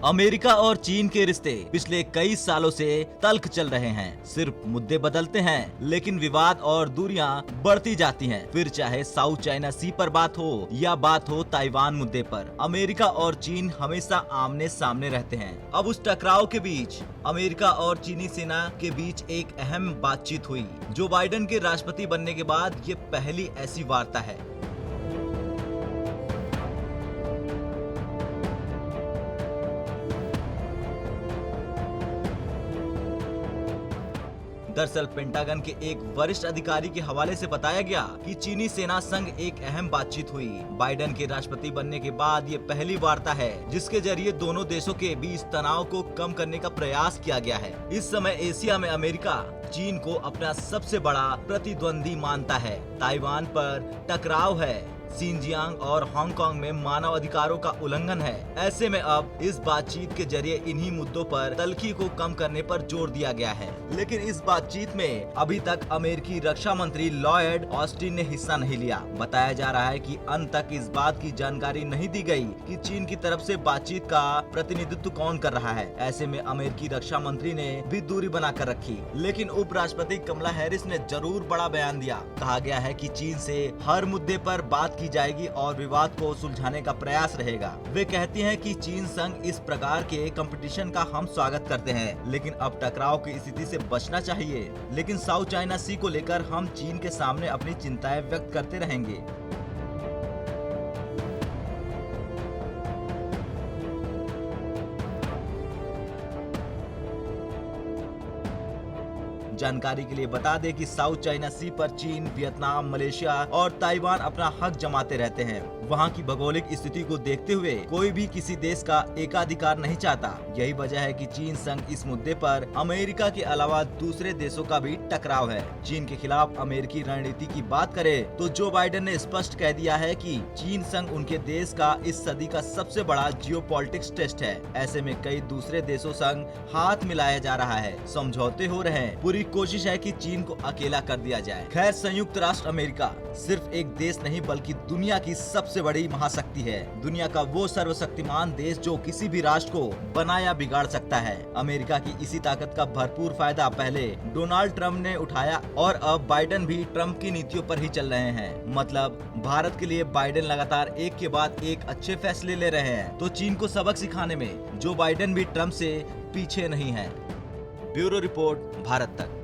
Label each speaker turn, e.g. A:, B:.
A: America और चीन के रिश्ते पिछले कई सालों से तल्ख चल रहे हैं। सिर्फ मुद्दे बदलते हैं, लेकिन विवाद और दूरियां बढ़ती जाती हैं। फिर चाहे साउथ चाइना सी पर बात हो या बात हो ताइवान मुद्दे पर, अमेरिका और चीन हमेशा आमने सामने रहते हैं। अब उस टकराव के बीच अमेरिका और चीनी सेना के बीच एक अहम बातचीत हुई। जो बाइडेन के राष्ट्रपति बनने के बाद ये पहली ऐसी वार्ता है। दरअसल पेंटागन के एक वरिष्ठ अधिकारी के हवाले से बताया गया कि चीनी सेना संग एक अहम बातचीत हुई। बाइडेन के राष्ट्रपति बनने के बाद ये पहली वार्ता है जिसके जरिए दोनों देशों के बीच तनाव को कम करने का प्रयास किया गया है। इस समय एशिया में अमेरिका चीन को अपना सबसे बड़ा प्रतिद्वंदी मानता है। ताइवान पर टकराव है, शिनजियांग और हांगकांग में मानव अधिकारों का उल्लंघन है। ऐसे में अब इस बातचीत के जरिए इन्हीं मुद्दों पर तल्खी को कम करने पर जोर दिया गया है। लेकिन इस बातचीत में अभी तक अमेरिकी रक्षा मंत्री लॉयड ऑस्टिन ने हिस्सा नहीं लिया। बताया जा रहा है कि अंत तक इस बात की जानकारी नहीं दी गई कि चीन की तरफ से बातचीत का प्रतिनिधित्व कौन कर रहा है। ऐसे में अमेरिकी रक्षा मंत्री ने भी दूरी बनाकर रखी। लेकिन उपराष्ट्रपति कमला हैरिस ने जरूर बड़ा बयान दिया। कहा गया है कि चीन से हर मुद्दे पर बात की जाएगी और विवाद को सुलझाने का प्रयास रहेगा। वे कहती हैं कि चीन संग इस प्रकार के कंपटीशन का हम स्वागत करते हैं, लेकिन अब टकराव की स्थिति से बचना चाहिए। लेकिन साउथ चाइना सी को लेकर हम चीन के सामने अपनी चिंताएं व्यक्त करते रहेंगे। जानकारी के लिए बता दें कि साउथ चाइना सी पर चीन, वियतनाम, मलेशिया और ताइवान अपना हक जमाते रहते हैं। वहां की भौगोलिक स्थिति को देखते हुए कोई भी किसी देश का एकाधिकार नहीं चाहता। यही वजह है कि चीन संग इस मुद्दे पर अमेरिका के अलावा दूसरे देशों का भी टकराव है। चीन के खिलाफ अमेरिकी रणनीति की बात करें तो जो बाइडेन ने स्पष्ट कह दिया है कि चीन संग उनके देश का इस सदी का सबसे बड़ा जियोपॉलिटिक्स टेस्ट है। ऐसे में कई दूसरे देशों संग हाथ मिलाया जा रहा है, समझौते हो रहे हैं। पूरी कोशिश है कि चीन को अकेला कर दिया जाए। खैर, संयुक्त राष्ट्र अमेरिका सिर्फ एक देश नहीं बल्कि दुनिया की सबसे बड़ी महाशक्ति है। दुनिया का वो सर्वशक्तिमान देश जो किसी भी राष्ट्र को बनाया बिगाड़ सकता है। अमेरिका की इसी ताकत का भरपूर फायदा पहले डोनाल्ड ट्रंप ने उठाया और अब बाइडेन भी ट्रंप की नीतियों पर ही चल रहे हैं। मतलब भारत के लिए बाइडेन लगातार एक के बाद एक अच्छे फैसले ले रहे हैं, तो चीन को सबक सिखाने में जो बाइडेन भी ट्रंप से पीछे नहीं है। ब्यूरो रिपोर्ट, भारत तक।